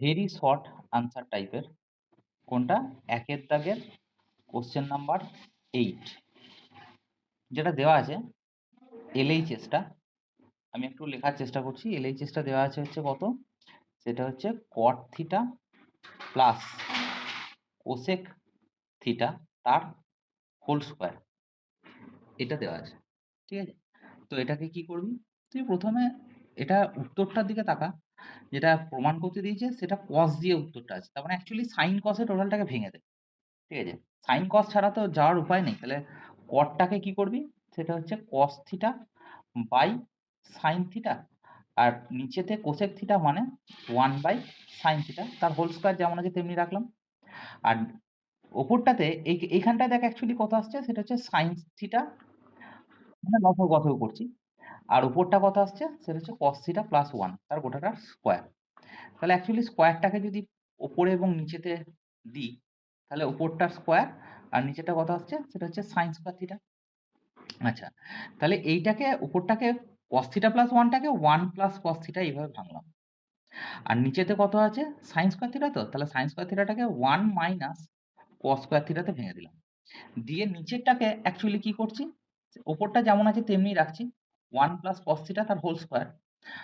Very short answer টাইপের কোনটা? একের দাগের কোশ্চেন নাম্বার 8 যেটা দেওয়া আছে এলএইচএসটা। আমি একটু লেখার চেষ্টা করছি। এলএইচএসটা দেওয়া আছে হচ্ছে কত? সেটা হচ্ছে কট থিটা প্লাস কোসেক থিটা তার হোল স্কোয়ার, এটা দেওয়া আছে। ঠিক আছে, তো এটাকে কি করবি তুই? প্রথমে এটা উত্তরটার দিকে তাকা, যেটা প্রমাণ করতে দিয়েছে সেটা কস দিয়ে উত্তরটা আছে, তার মানে অ্যাকচুয়ালি সাইন কসে টোটালটাকে ভেঙে দে। ঠিক আছে, সাইন কস ছাড়া তো যাওয়ার উপায় নেই। তাহলে কটটাকে কি করবি? সেটা হচ্ছে cos theta by sine theta, আর নিচেতে কোসেক থিটা মানে 1 বাই সাইন থিটা তার হোল স্কোয়ার, যেমন আছে তেমনি রাখলাম। আর ওপরটাতে এইখানটায় দেখ অ্যাকচুয়ালি কত আসছে, সেটা হচ্ছে সাইন থিটা, মানে লসাগু করছি। আর উপরটা কত আসছে, সেটা হচ্ছে কস থিটা প্লাস 1 তার গোটাটার স্কোয়ার। তাহলে অ্যাকচুয়ালি স্কোয়ারটাকে যদি ওপরে এবং নিচেতে দিই, তাহলে উপরটার স্কোয়ার আর নিচেটা কত আসছে, সেটা হচ্ছে সাইন স্কোয়ার থিটা। আচ্ছা, তাহলে এইটাকে উপরটাকে কস থিটা প্লাস 1টাকে 1 প্লাস কস থিটা এইভাবে ভাঙলাম। আর নিচেতে কত আছে? সাইন স্কোয়ার থিটা, তো তাহলে সাইন স্কোয়ার থিটাটাকে 1 মাইনাস কস স্কোয়ার থিটাতে ভেঙে দিলাম। দিয়ে নিচেরটাকে অ্যাকচুয়ালি কি করছি, ওপরটা যেমন আছে তেমনি রাখছি, 1 প্লাস কস থিটা তার হোল স্কোয়ার।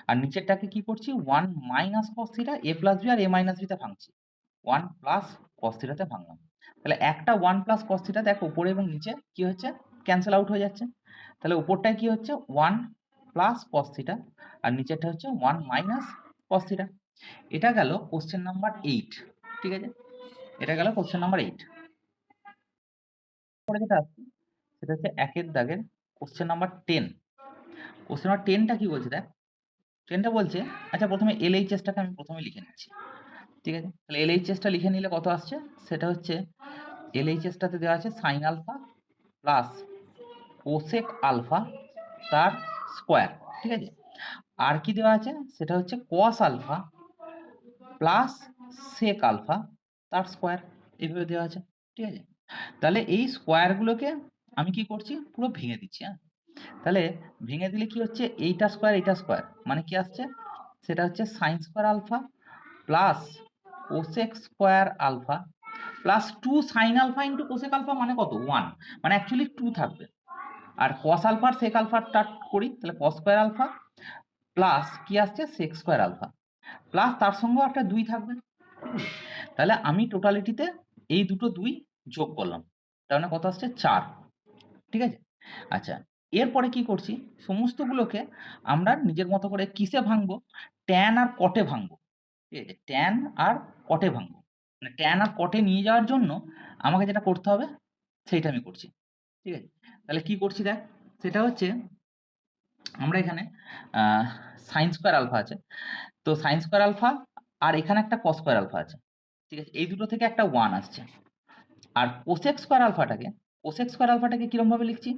আর নিচেরটাকে কি করছি, 1 মাইনাস কস থিটা এ প্লাস বি আর এ মাইনাস বিতে ভাঙছি, 1 প্লাস কস থিটাতে ভাঙলাম। তাহলে একটা 1 প্লাস কস থিটা দেখ উপরে এবং নিচে কি হচ্ছে, ক্যান্সেল আউট হয়ে যাচ্ছে। তাহলে উপরটায় কি হচ্ছে 1 প্লাস কস থিটা আর নিচেরটা হচ্ছে 1 মাইনাস কস থিটা। এটা গেল কোশ্চেন নাম্বার 8। ঠিক আছে, এটা গেল কোশ্চেন নাম্বার 8। পরে যেটা আসছে সেটা হচ্ছে একের দাগের কোশ্চেন নাম্বার 10। কোশ্চেন নাম্বার 10টা কি বলছে দেখ, 10টা বলছে, আচ্ছা প্রথমে এলএইচএসটাকে আমি প্রথমে লিখে নিচ্ছি। ঠিক আছে, তাহলে এলএইচএসটা লিখে নিলে কত আসছে, সেটা হচ্ছে এলএইচএসটাতে দেওয়া আছে sine alpha plus cosec alpha তার স্কোয়ার। ঠিক আছে, আর কি দেওয়া আছে, সেটা হচ্ছে cos alpha plus sec alpha তার স্কোয়ার, এইভাবে দেওয়া আছে। ঠিক আছে, তাহলে এই স্কোয়ারগুলোকে আমি কি করছি, পুরো ভেঙে দিচ্ছি। হ্যাঁ, তাহলে ভেঙে দিলে কি হচ্ছে, এইটা স্কোয়ার মানে কি আসছে, সেটা হচ্ছে sine square alpha plus cosec square alpha plus 2 sine alpha into cosec alpha মানে কত, 1, মানে অ্যাকচুয়ালি 2 থাকবে। আর কস আলফার সেক আলফার স্টার্ট করি, তাহলে কস স্কোয়ার আলফা প্লাস কি আসছে, সেক স্কোয়ার আলফা প্লাস তার সঙ্গেও একটা 2 থাকবে। তাহলে আমি টোটালিটিতে এই দুটো 2 যোগ করলাম, তার মানে কত আসছে, 4। ঠিক আছে, আচ্ছা এরপরে কি করছি, সমস্তগুলোকে আমরা নিজের মতো করে কিসে ভাঙবো, ট্যান আর কটে ভাঙবো। ঠিক আছে, ট্যান আর কটে ভাঙবো, মানে ট্যান আর কটে নিয়ে যাওয়ার জন্য আমাকে যেটা করতে হবে সেইটা আমি করছি। ঠিক আছে, তাহলে কি করছি দেখ, সেটা হচ্ছে আমরা এখানে সাইন স্কোয়ার আলফা আছে, তো সাইন স্কোয়ার আলফা আর এখানে একটা কস স্কোয়ার আলফা আছে। ঠিক আছে, এই দুটো থেকে একটা 1 আসছে। আর কোসেক স্কোয়ার আলফাটাকে কিরম ভাবে লিখছি,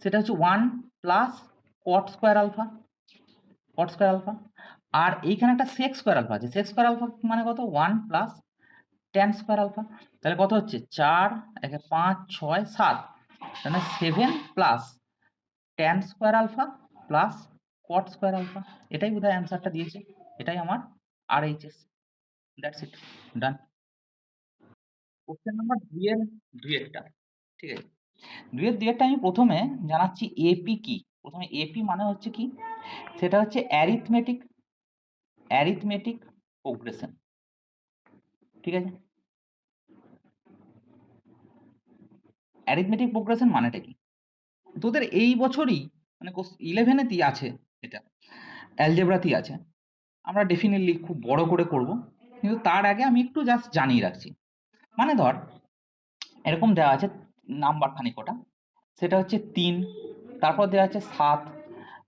সেটা হচ্ছে 1 প্লাস কট স্কোয়ার আলফা। আর এইখানে একটা সেক স্কোয়ার আলফা আছে, সেক স্কোয়ার আলফা মানে কত, 1 প্লাস ট্যান স্কোয়ার আলফা। তাহলে কত হচ্ছে, 4 একে 5 6 7, তাহলে 7 plus tan square alpha plus cot square alpha. এটাই বোধহয় অ্যান্সারটা দিয়েছে, এটাই আমার RHS। That's it, done. Question number 2 এর 2 ঠিক আছে, 2 আমি প্রথমে জানাচ্ছি এপি কি। প্রথমে এপি মানে হচ্ছে কি, সেটা হচ্ছে অ্যারিথমেটিক প্রোগ্রেশন। ঠিক আছে, অ্যারিথমেটিক প্রোগ্রেশন মানেটা কি, তোদের এই বছরই মানে 11এতেই আছে, এটা অ্যালজেব্রাতেই আছে। আমরা ডেফিনেটলি খুব বড় করে করব, কিন্তু তার আগে আমি একটু জাস্ট জানিয়ে রাখছি। মানে ধর এরকম দেওয়া আছে নাম্বার খানি কটা, সেটা হচ্ছে 3, তারপর দেওয়া আছে 7,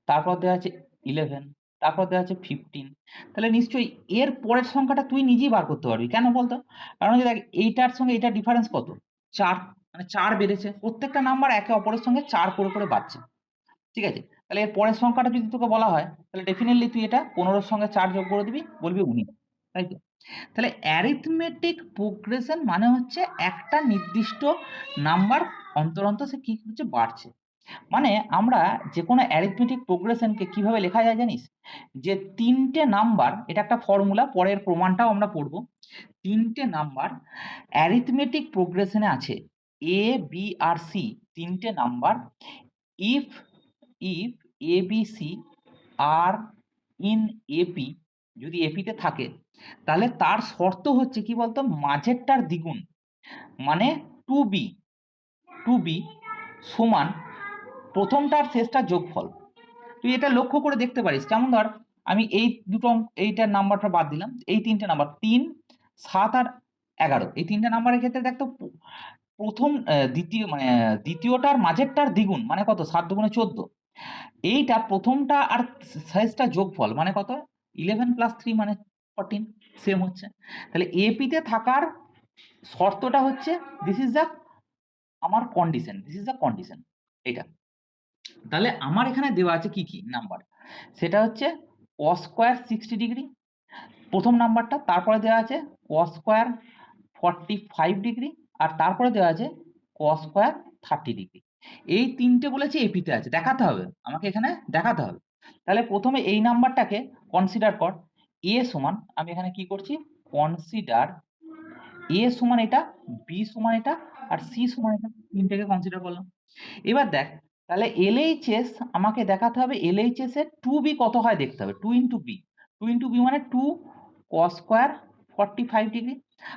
তারপর দেওয়া আছে 11, তারপর দেওয়া আছে 15। তাহলে নিশ্চয়ই এর পরের সংখ্যাটা তুই নিজেই বার করতে পারবি, কেন বলতো? কারণ দেখ এইটার সঙ্গে এইটার ডিফারেন্স কত, 4, মানে 4 বেড়েছে, প্রত্যেকটা নাম্বার একে অপরের সঙ্গে 4 করে করে বাড়ছে। ঠিক আছে, তাহলে এর পরের সংখ্যাটা যদি তোকে বলা হয়, তাহলে ডেফিনেটলি তুই এটা 15-র সঙ্গে 4 যোগ করে দিবি, বলবি 19, তাই তো? তাহলে অ্যারিথমেটিক প্রোগ্রেশন মানে হচ্ছে একটা নির্দিষ্ট নাম্বার অন্তর অন্তর সে কি হচ্ছে, বাড়ছে। মানে আমরা যে কোনো অ্যারিথমেটিক প্রোগ্রেশনকে কিভাবে লেখা যায় জানিস? যে ৩ টে নাম্বার, এটা একটা ফর্মুলা, পরের প্রমাণটাও আমরা পড়ব। ৩ টে নাম্বার অ্যারিথমেটিক প্রোগ্রেশনে আছে, A, B আর C ৩ টে number. If A, B, C are in AP, যদি AP তে থাকে তাহলে তার শর্ত হচ্ছে কি বলতো, মাঝেরটার দ্বিগুণ, মানে 2B সমান প্রথমটার শেষটার যোগফল। তুই এটা লক্ষ্য করে দেখতে পারিস, যেমন ধর আমি এই দুটো এইটার নাম্বারটা বাদ দিলাম, এই ৩টে নাম্বার ৩, ৭ আর ১১, এই ৩টে নাম্বারের ক্ষেত্রে দেখ তো প্রথম দ্বিতীয় মানে দ্বিতীয়টার মাঝেরটার দ্বিগুণ মানে কত, ৭ দুগুণে ১৪। এইটা প্রথমটা আর শেষটা যোগফল মানে কত, 11 + 3 মানে 14, সেম হচ্ছে। তাহলে AP তে থাকার শর্তটা হচ্ছে, দিস ইজ দ্য আমার condition, this is the condition এটা। তাহলে আমার এখানে দেওয়া আছে কি কি নাম্বার, সেটা হচ্ছে cos স্কয়ার 60 ডিগ্রি প্রথম নাম্বারটা, তারপরে দেওয়া আছে cos স্কয়ার 45 ডিগ্রি, আর তারপরে দেওয়া আছে cos স্কয়ার 30 ডিগ্রি। এই তিনটে বলেছে এপিতে আছে, দেখাতে হবে আমাকে, এখানে দেখাতে হবে। তাহলে প্রথমে এই নাম্বারটাকে কনসিডার কর। এ সমান, আমি এখানে কি করছি, কনসিডার এ সমান এটা, বি সমান এটা, আর সি সমান এটা, তিনটেকে কনসিডার করলাম। এবার দেখ, তাহলে LHS আমাকে দেখাতে হবে, LHS এর 2B কত হয় দেখতে হবে, 2 ইন্টু বি, 2 ইন্টু বি মানে 2 cos স্কয়ার 45 ডিগ্রি।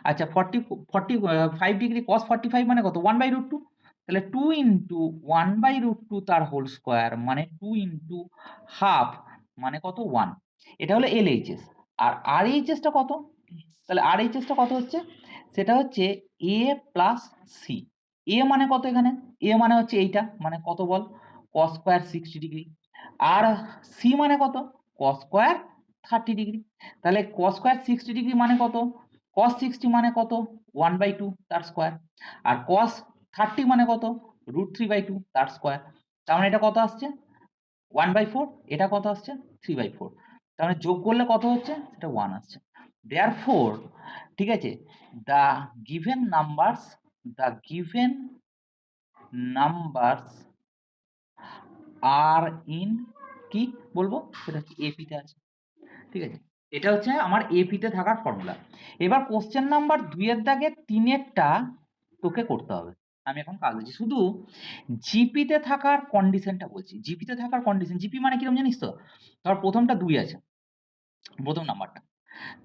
আচ্ছা 45 ডিগ্রি cos 45 মানে কত, 1/√2, তাহলে 2 ইন্টু 1/√2 তার হোল স্কয়ার মানে 2 ইন্টু হাফ মানে কত, 1। এটা হলো LHS। আর RHS টা কত, তাহলে RHS টা কত হচ্ছে, সেটা হচ্ছে A প্লাস সি। এ মানে কত এখানে, এ মানে হচ্ছে এইটা, মানে কত বল, cos স্কয়ার 60 ডিগ্রি। আর সি মানে কত, cos স্কয়ার 30 ডিগ্রি। তাহলে cos স্কয়ার 60 ডিগ্রি মানে কত, cos 60 মানে কত, 1/2 তার স্কয়ার। আর cos 30 মানে কত, √3/2 তার স্কয়ার। তার মানে এটা কত আসছে, 1/4, এটা কত আসছে, 3/4। তার মানে যোগ করলে কত হচ্ছে, এটা 1 আসছে। দেয়ারফোর, ঠিক আছে, the given numbers, the given numbers are in, কি বলবো, সেটা হচ্ছে AP তে আছে। ঠিক আছে, এটা হচ্ছে আমার AP তে থাকার ফর্মুলা। এবার কোশ্চেন নাম্বার 2 এর দাগে 3 এরটা তোকে করতে হবে। আমি এখন কাজ দিচ্ছি, শুধু জিপি তে থাকার কন্ডিশনটা বলছি। জিপি তে থাকার কন্ডিশন, জিপি মানে কিরকম জানিস তো, ধর প্রথমটা 2 আছে, প্রথম নাম্বারটা,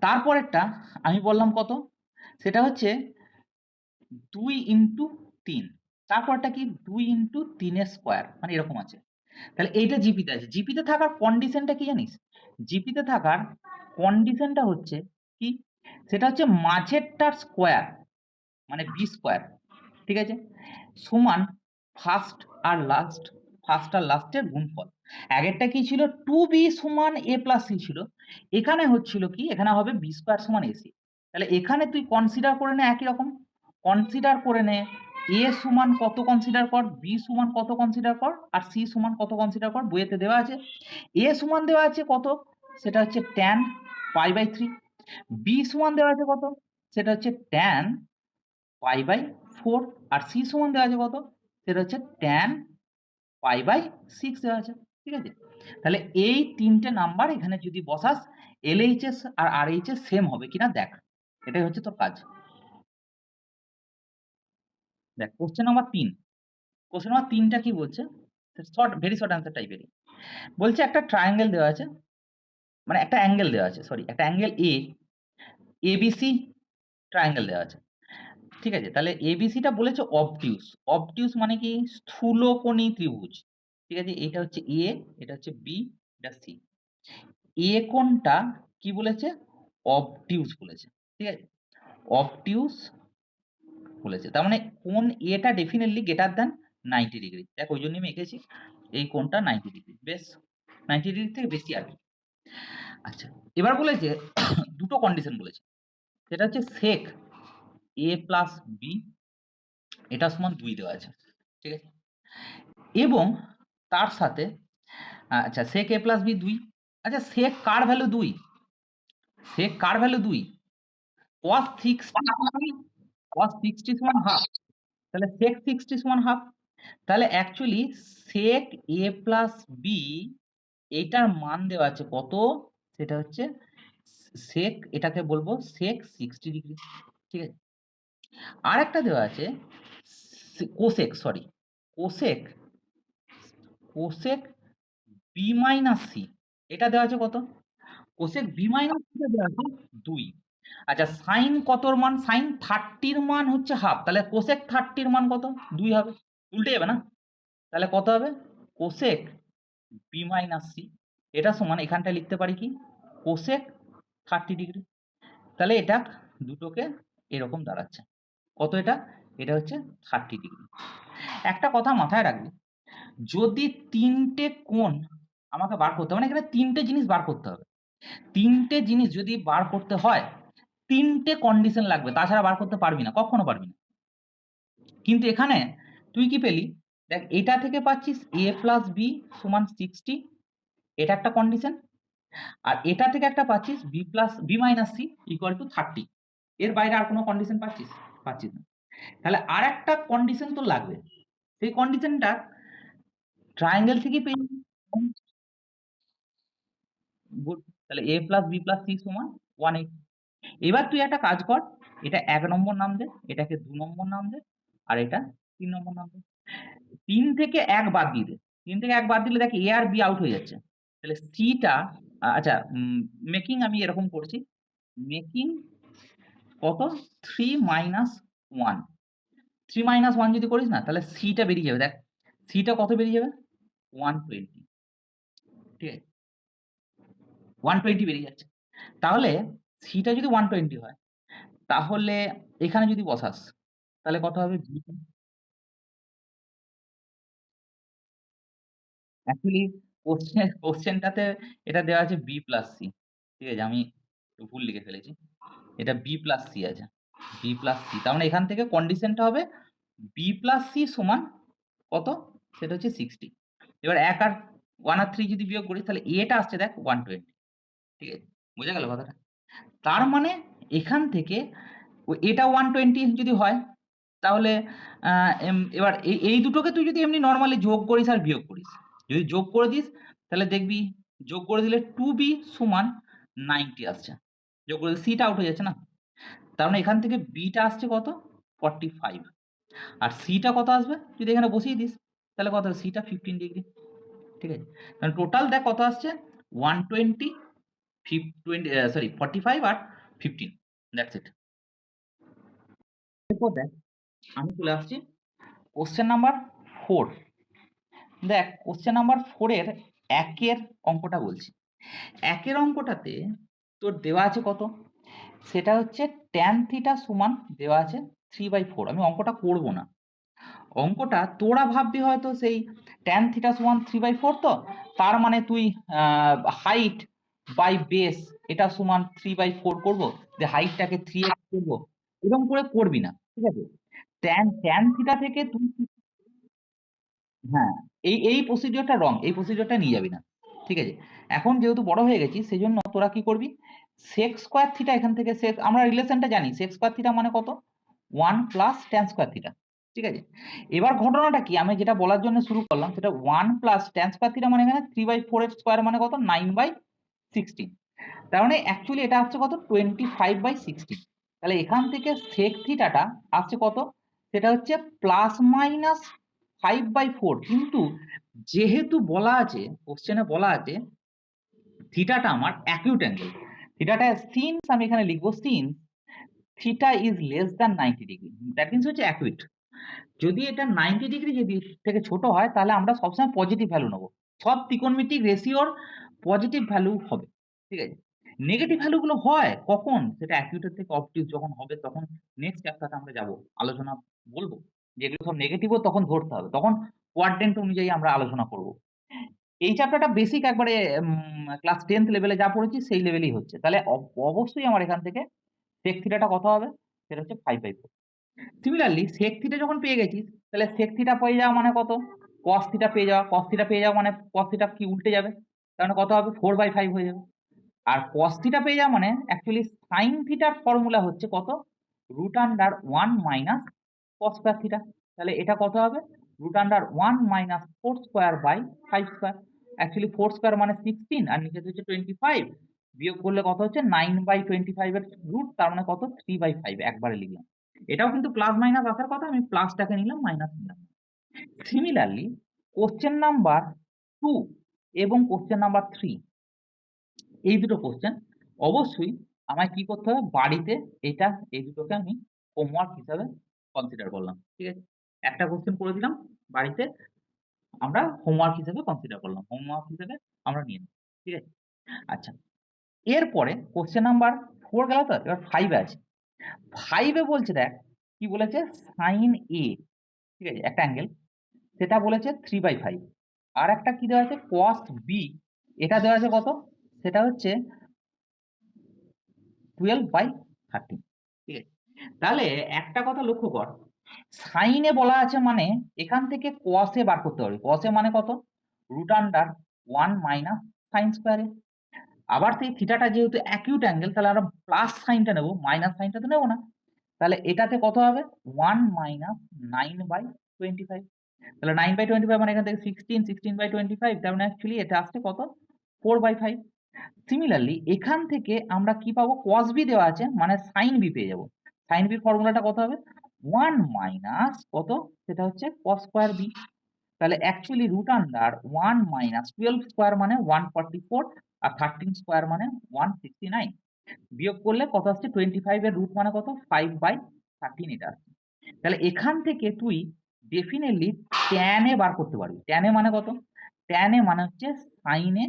তারপরেরটা আমি বললাম কত, সেটা হচ্ছে 2 ইন্টু 3, তারপরটা কি 2 ইন্টু 3 এর স্কয়ার, মানে এরকম আছে। তাহলে এইটা জিপিতে আছে। জিপিতে থাকার কন্ডিশনটা কি জানিস, জিপিতে থাকার কন্ডিশনটা হচ্ছে কি, সেটা হচ্ছে মাঝেরটার স্কয়ার মানে বি স্কয়ার, ঠিক আছে, সমান ফার্স্ট আর লাস্ট, ফার্স্ট আর লাস্টের গুণফল। আগেরটা কি ছিল, 2b সমান a প্লাস সি ছিল, এখানে হচ্ছিল কি, এখানে হবে বি স্কয়ার সমান এসি। তাহলে এখানে তুই কনসিডার করে নে একই রকম, কনসিডার করে নে a সমান কত কনসিডার কর, b সমান কত কনসিডার কর, আর c সমান কত কনসিডার কর, বইয়েতে দেওয়া আছে। a সমান দেওয়া আছে কত, সেটা হচ্ছে tan π/3, b সমান দেওয়া আছে কত, সেটা হচ্ছে tan π/4, আর c সমান দেওয়া আছে কত, সেটা হচ্ছে tan π/6 দেওয়া আছে। ঠিক আছে, তাহলে এই তিনটে নাম্বার এখানে যদি বসাস, LHS আর RHS সেম হবে কিনা দেখ, এটাই হচ্ছে তোর কাজ। দেখ কোশ্চেন নাম্বার 3, কোশ্চেন নাম্বার 3টা কি বলছে, শর্ট, ভেরি শর্ট অ্যান্সার টাইপেরই বলছে। একটা ট্রায়াঙ্গেল দেওয়া আছে, মানে একটা অ্যাঙ্গেল দেওয়া আছে, সরি, একটা অ্যাঙ্গেল ABC ট্রায়াঙ্গেল দেওয়া আছে। ঠিক আছে, তাহলে এবিসিটা বলেছে অবটিউস। অবটিউস মানে কি, স্থূলকোণী ত্রিভুজ। ঠিক আছে, এটা হচ্ছে এ, এটা হচ্ছে বি, এটা সি। এ কোণটা কি বলেছে, অবটিউস বলেছে। ঠিক আছে, অবটিউস বলেছে, তার মানে কোণ এটা ডেফিনেটলি গ্রেটার দ্যান 90 ডিগ্রি। দেখ ওই জন্যই আমি এঁকেছি এই কোণটা 90 ডিগ্রি, বেশ 90 ডিগ্রি থেকে বেশি আর কি। আচ্ছা, এবার বলেছে দুটো কন্ডিশন বলেছে, সেটা হচ্ছে sec a প্লাস বি, এটা সমান 2 দেওয়া আছে। ঠিক আছে, এবং তার সাথে আচ্ছা sec a প্লাস বি 2, আচ্ছা sec কার ভ্যালু 2, sec কার ভ্যালু 2, cos 60 সমান হাফ, তাহলে sec 60 সমান হাফ। তাহলে actually sec a plus b এইটার মান দেওয়া আছে কত? সেটা হচ্ছে sec, এটাকে বলবো sec 60 ডিগ্রি। ঠিক আছে? আরেকটা দেওয়া আছে cosec, sorry, cosec cosec b minus c, এটা দেওয়া আছে কত? cosec b মাইনাস c টা দেওয়া আছে 2। আচ্ছা, sin কতর মান? sin 30 র মান হচ্ছে হাফ, তাহলে cosec 30 র মান কত? 2 হবে। উল্টে যাবে না? তাহলে কত হবে? cosec b মাইনাস c, এটা সমান এখানটায় লিখতে পারি কি? cosec 30 degree. তাহলে এটা দুটোকে এরকম দাঁড়াচ্ছে। কত এটা? এটা হচ্ছে 30 ডিগ্রি। একটা কথা মাথায় রাখবে, যদি 3টে কোণ আমাকে বার করতে হবে, মানে এখানে 3টে জিনিস বার করতে হবে। 3টে জিনিস যদি বার করতে হয়, 3টে কন্ডিশন লাগবে, তাছাড়া বার করতে পারবি না, কখনো পারবি না। কিন্তু এখানে তুই কি পেলি? দেখ, এটা থেকে পাচ্ছিস a প্লাস b সমান 60, এটা একটা কন্ডিশন। আর এটা থেকে একটা পাচ্ছিস b minus c equal to 30। এর বাইরে আর কোনো কন্ডিশন পাচ্ছিস? পাচ্ছিস না। তাহলে আর একটা কন্ডিশন তো লাগবে। সেই কন্ডিশনটা ট্রায়াঙ্গেল থেকে পেয়ে যাবি। গুড। তাহলে a plus b plus c সমান 180। এবার তুই একটা কাজ কর, এটা 1 নম্বর নাম দে, এটাকে 2 নম্বর নাম দে, আর এটা 3 নম্বর নাম দে। 3 থেকে 1 বাদ দিয়ে দে। 3 থেকে 1 বাদ দিলে দেখ a আর b আউট হয়ে যাচ্ছে। তাহলে c টা আচ্ছা, মেকিং আমি এরকম করছি, মেকিং কত? 3 মাইনাস 1। 3 মাইনাস 1 যদি করিস না, তাহলে c টা বেরিয়ে যাবে। দেখ, c টা কত বেরিয়ে যাবে? 120। ঠিক আছে? 120 বেরিয়ে যাচ্ছে। তাহলে c টা যদি 120 হয়, তাহলে এখানে যদি বসাস, তাহলে কত হবে? b টা অ্যাকচুয়ালি কোশ্চেনটাতে এটা দেওয়া আছে b প্লাস c। ঠিক আছে? আমি একটু ভুল লিখে ফেলেছি। এটা b প্লাস c আছে। b প্লাস c, তার মানে এখান থেকে কন্ডিশনটা হবে b প্লাস c সমান কত? সেটা হচ্ছে 60। এবার 1 আর 1 আর 3 যদি বিয়োগ করিস, তাহলে a টা আসছে দেখ 120। ঠিক আছে? বোঝা গেল কথাটা? তার মানে এখান থেকে এটা 120 যদি হয়, তাহলে এবার এই দুটোকে তুই যদি এমনি নরমালি যোগ করিস আর বিয়োগ করিস, যদি যোগ করে দিস, তাহলে দেখবি যোগ করে দিলে 2b সমান 90 আসছে। যোগ করে c টা আউট হয়ে যাচ্ছে না? তার মানে এখান থেকে b টা আসছে কত? 45। আর c টা কত আসবে? যদি এখানে বসিয়ে দিস, তাহলে কত হবে? c টা 15 ডিগ্রি। ঠিক আছে? তাহলে টোটাল দেখ কত আসছে? 120, 45 আর 15। That's it. এরপর দেখ, আমি চলে আসছি কোশ্চেন নাম্বার 4। দেখ, কোশ্চেন নাম্বার 4 এর 1 এর অঙ্কটা বলছি। 1 এর অঙ্কটাতে তোর দেওয়া আছে কত? সেটা হচ্ছে tan থিটা সমান দেওয়া আছে 3/4। আমি অঙ্কটা করব না। অঙ্কটা তোরা ভাববি হয়তো সেই tan থিটা সমান 3/4, তো তার মানে তুই হাইট বাই বেস এটা সমান 3/4 করব, যে হাইটটাকে 3x করব, এরকম করে করবি না। ঠিক আছে? tan থিটা থেকে তুই, হ্যাঁ, এই প্রসিডিওরটা রং, এই প্রসিডিওরটা নিয়ে যাবি না। ঠিক আছে? এখন যেহেতু বড় হয়ে গেছিস, সেজন্য তোরা কি করবি? sec স্কয়ার থিটা, এখান থেকে আমরা রিলেশনটা জানি, sec স্কয়ার থিটা মানে কত? 1 প্লাস tan স্কয়ার থিটা। ঠিক আছে? এবার ঘটনাটা কি, আমি যেটা বলার জন্য শুরু করলাম, সেটা 1 প্লাস tan স্কয়ার থিটা মানে এখানে 3/4 এর স্কয়ার মানে কত? 9/16। তার মানে অ্যাকচুয়ালি এটা হচ্ছে কত? 25/16। তাহলে এখান থেকে sec থিটাটা আসছে কত? সেটা হচ্ছে প্লাস মাইনাস 5/4। কিন্তু যেহেতু বলা আছে, কোশ্চেনে বলা আছে থিটাটা আমার অ্যাকিউট অ্যাঙ্গেল, থিটাটা সিন্স আমি এখানে লিখবো since theta is less than 90 degree, that means হচ্ছে অ্যাকিউট। যদি এটা 90 ডিগ্রি যদি থেকে ছোট হয়, তাহলে আমরা সবসময় পজিটিভ ভ্যালু নেবো। সব ত্রিকোণমিতিক রেশিওর পজিটিভ ভ্যালু হবে। ঠিক আছে? নেগেটিভ ভ্যালু গুলো হয় কখন? সেটা অ্যাকিউটের থেকে অবটিউজ যখন হবে, তখন নেক্সট চ্যাপ্টারে আমরা যাব, আলোচনা বলবো যে এগুলো সব নেগেটিভও তখন ধরতে হবে, তখন কোয়াড্রেন্ট অনুযায়ী আমরা আলোচনা করব। এই চ্যাপ্টারটা বেসিক একবারে ক্লাস 10th লেভেলে যা পড়েছি সেই লেভেলেই হচ্ছে। তাহলে অবশ্যই আমার এখান থেকে sec থিটাটা কত হবে? সেটা হচ্ছে 5/4। সিমিলারলি sec থিটা যখন পেয়ে গেছিস, তাহলে sec থিটা পেয়ে যাওয়া মানে কত? cos থিটা পেয়ে যাওয়া। cos থিটা পেয়ে যাওয়া মানে cos থিটা কি উল্টে যাবে, তার মানে কত হবে? 4/5 হয়ে যাবে। আর cos থিটা পেয়ে যাওয়া মানে অ্যাকচুয়ালি sin থিটার ফর্মুলা হচ্ছে কত? √1 - cos স্কয়ার থিটা। তাহলে এটা কত হবে? Root under 1 minus 4 square by 5 square. Actually 4 square মানে 16 আর নিচে হচ্ছে 25, বিয়োগ করলে কত হচ্ছে 9/25 এর রুট, তার মানে কত 3/5 একবারে লিখলাম। এটাও কিন্তু প্লাস মাইনাস আসার কথা, আমি প্লাসটাকে নিলাম, মাইনাস নিলাম। সিমিলারলি কোশ্চেন নাম্বার 2 এবং কোশ্চেন নাম্বার 3, এই দুটো কোশ্চেন অবশ্যই আমায় কি করতে হবে, বাড়িতে এই দুটোকে আমি হোমওয়ার্ক হিসাবে কনসিডার করলাম। ঠিক আছে, একটা কোশ্চেন করে দিলাম, বাড়িতে আমরা হোমওয়ার্ক হিসেবে কনসিডার করলাম, হোমওয়ার্ক হিসেবে আমরা নিয়ে নিই। ঠিক আছে, আচ্ছা এরপরে কোশ্চেন নাম্বার 4 গেল, তো এবার 5 আছে। 5 এ বলছে, দেখ কি বলেছে, সাইন এ, ঠিক আছে একটা অ্যাঙ্গেল, সেটা বলেছে 3/5, আর একটা কি দেওয়া আছে কস বি, এটা দেওয়া আছে কত, সেটা হচ্ছে 12/13। ঠিক আছে, তাহলে একটা কথা লক্ষ্য কর, সাইনে বলা আছে মানে এখান থেকে কসে বার করতে পারবি, কসে মানে কত, রুট আন্ডার 1 মাইনাস সাইন স্কোয়ারে। আবার সেই থিটাটা যেহেতু অ্যাকিউট অ্যাঙ্গেল, তাহলে আমরা প্লাস সাইনটা নেবো, মাইনাস সাইনটা তো নেবো না। তাহলে এটাতে কত হবে 1 মাইনাস 9/25, তাহলে 9/25 মানে এখান থেকে 16, 16/25, তার মানে অ্যাকচুয়ালি এটা আসছে কত 4/5। সিমিলারলি এখান থেকে আমরা কি পাবো, cos b দেওয়া আছে মানে sin b পেয়ে যাবো। sin b ফর্মুলাটা কত হবে 1 মাইনাস কত, সেটা হচ্ছে cos স্কয়ার b। তাহলে actually root under 1 minus 12 square মানে 144, আর 13 স্কয়ার মানে 169, বিয়োগ করলে কত আসছে 25 এর রুট মানে কত 5/13, এটা আসছে। তাহলে এখান থেকে তুই ডেফিনেটলি tan এ বার করতে পারবি। tan এ মানে কত, tan এ মানে হচ্ছে sin এ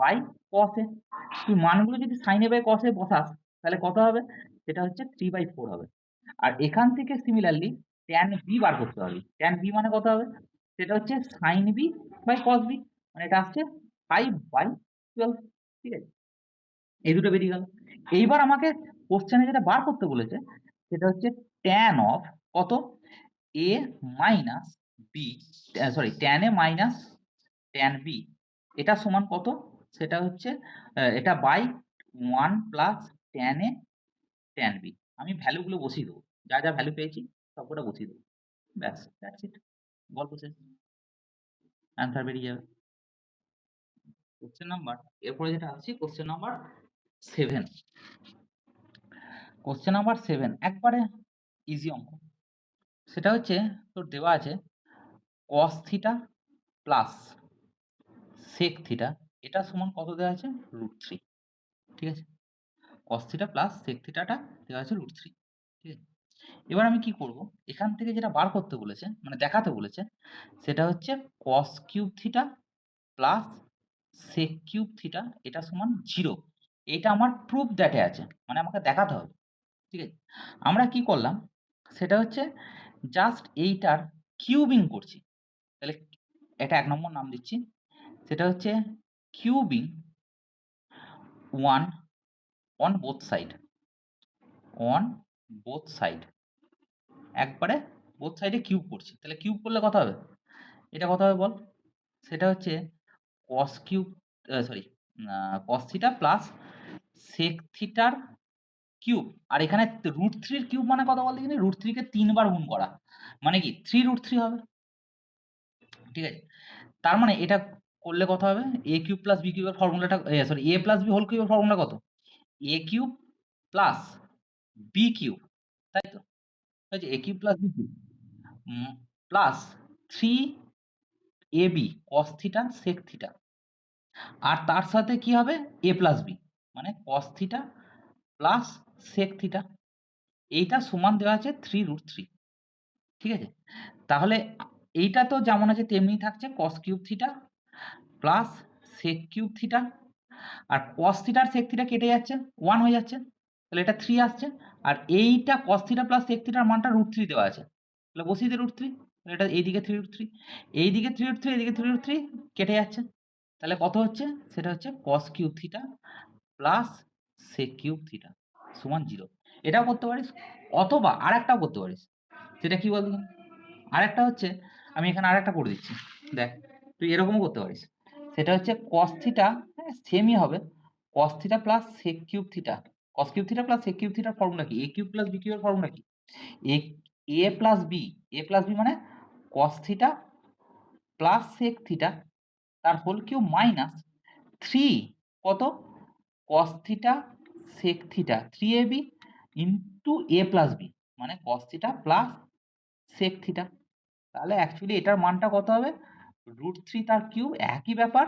বাই cos এ। তুই মানগুলো যদি sin এ বাই cos এ বসাস, তাহলে কত হবে, সেটা হচ্ছে 3/4 হবে। আর এখান থেকে সিমিলারলি tan b বার করতে পারবি। tan b মানে কত হবে, সেটা হচ্ছে sin b by cos b, মানে এটা আসছে 5/12। ঠিক আছে, এই দুটো বেরিয়ে গেল। এইবার আমাকে কোশ্চেনে যেটা বার করতে বলেছে, সেটা হচ্ছে tan অফ কত, a minus B, sorry tan a minus tan b, এটা সমান কত, সেটা হচ্ছে এটা by 1 plus tan a tan b। আমি ভ্যালুগুলো বসিয়ে দেবো, যা যা ভ্যালু পেয়েছি সবকটা বসিয়ে দেবো, ব্যাস দ্যাটস ইট, গল্প শেষ, অ্যান্সার বেরিয়ে যাবে। কোশ্চেন নাম্বার, এরপরে যেটা আসছি কোশ্চেন নাম্বার 7। কোশ্চেন নাম্বার 7 একবারে ইজি অঙ্ক। সেটা হচ্ছে তোর দেওয়া আছে cos theta plus sec theta, এটা সমান কত দেওয়া আছে √3। ঠিক আছে, cos থিটা প্লাস sec থিটাটা দেওয়া আছে √3। ঠিক আছে, এবার আমি কি করব, এখান থেকে যেটা বার করতে বলেছে মানে দেখাতে বলেছে, সেটা হচ্ছে cos cube theta plus sec cube theta, এটা সমান 0। এটা আমার প্রুফ দ্যাটে আছে, মানে আমাকে দেখাতে হবে। ঠিক আছে, আমরা কি করলাম, সেটা হচ্ছে জাস্ট এইটার কিউবিং করছি। তাহলে এটা 1 নম্বর নাম দিচ্ছি, সেটা হচ্ছে cubing 1 on both side, on both side, একবারে বোথ সাইডে কিউব করছি। তাহলে কিউব করলে কত হবে, এটা কত হবে বল, সেটা হচ্ছে cos cube, sorry cos theta plus sec থিটার কিউব, আর এখানে √3 এর কিউব মানে কত বল দেখিনি, √3 কে 3 বার গুণ করা, মানে কি 3√3 হবে। ঠিক আছে, তার মানে এটা করলে কত হবে, a কিউব প্লাস b কিউবের ফর্মুলাটা, sorry a plus b whole কিউবের ফর্মুলা কত, a cube plus b cube, তাই তো, হয়েছে a cube plus b cube plus 3ab cos theta sec theta, আর তার সাথে কি হবে a প্লাস b, মানে cos theta plus sec theta, এইটা সমান দেওয়া আছে 3√3। ঠিক আছে, তাহলে এইটা তো যেমন আছে তেমনি থাকছে cos cube theta plus sec cube theta, আর cos থিটা আর sec থিটা কেটে যাচ্ছে 1 হয়ে যাচ্ছে, তাহলে এটা 3 আসছে, আর এইটা cos থিটা প্লাস sec থিটার মানটা √3 দেওয়া আছে, তাহলে বসিয়ে দে √3, তাহলে এটা এইদিকে 3√3, এইদিকে 3√3, এইদিকে 3√3 কেটে যাচ্ছে, তাহলে কত হচ্ছে, সেটা হচ্ছে cos cube theta plus sec cube theta সমান 0। এটাও করতে পারিস, অথবা আরেকটাও করতে পারিস, সেটা কি বলতো, আরেকটা হচ্ছে আমি এখানে আরেকটা করে দিচ্ছি, দেখ তুই এরকমও করতে পারিস, সেটা হচ্ছে cos থিটা, সেমই হবে cos theta plus sec cube theta, cos cube theta plus sec cube থিটার ফর্মুলা কি, a কিউব প্লাস b কিউবের ফর্মুলা কি, a plus b, a plus b মানে cos theta plus sec theta তার whole cube minus 3 কত cos theta sec theta 3ab into a plus b মানে cos theta plus sec theta. তাহলে actually এটার মানটা কত হবে √3 তার কিউব একই ব্যাপার,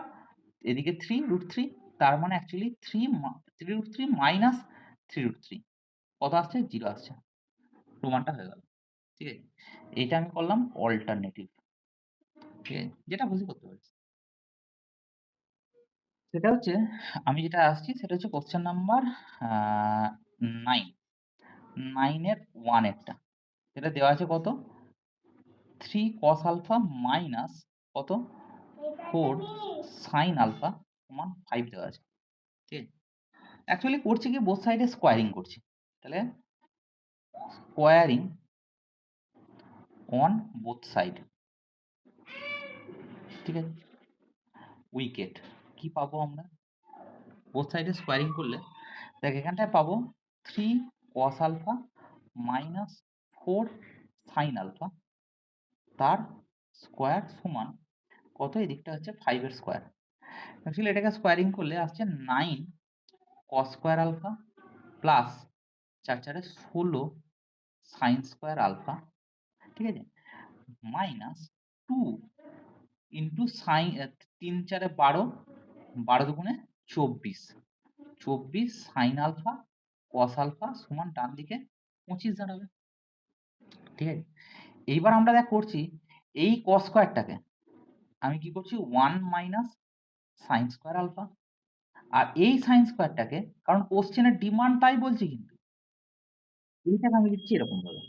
এদিকে 3 √3 তার মানে অ্যাকচুয়ালি 3 মাইনাস 3 √3 কত আসছে 0 আসছে, প্রমাণটা হয়ে গেল। ঠিক আছে, এটা আমি করলাম অল্টারনেটিভ। ঠিক আছে, যেটা খুশি করতে পারিস। সেটা হচ্ছে আমি যেটা আসছি সেটা হচ্ছে কোশ্চেন নাম্বার 9 এর 1 এরটা, সেটা দেওয়া আছে কত 3 cos আলফা মাইনাস কত 4 sin আলফা সমান 5 দেওয়া আছে। ঠিক আছে, অ্যাকচুয়ালি করছি কি বোথ সাইডে স্কোয়ারিং করছি, তাহলে স্কোয়ারিং অন বোথ সাইড। ঠিক আছে, উইকেট কি পাবো আমরা বোথ সাইডে স্কোয়ারিং করলে, দেখ এখানটায় পাবো 3 cos alpha minus 4 sin alpha তার স্কোয়ার সমান কত, এদিকটা হচ্ছে 5 এর স্কোয়ার। অ্যাকচুয়ালি এটাকে স্কোয়ারিং করলে আসছে 9 cos square alpha plus 4 4 16 sin square alpha. ঠিক আছে, মাইনাস 2 ইন্টু সাইন 3 4 12 12 দুগুণে 24 সাইন আলফা কস আলফা সমান ডান দিকে 25 দাঁড়াবে। ঠিক আছে, এইবার আমরা দেখ করছি এই কস স্কোয়ারটাকে আমি কি করছি 1 মাইনাস সাইন স্কোয়ার আলফা, আর এই সাইন স্কোয়ারটাকে কারণ কোশ্চেনের ডিমান্ড তাই বলছি, কিন্তু এইটাকে আমি লিখছি এরকম ভাবে,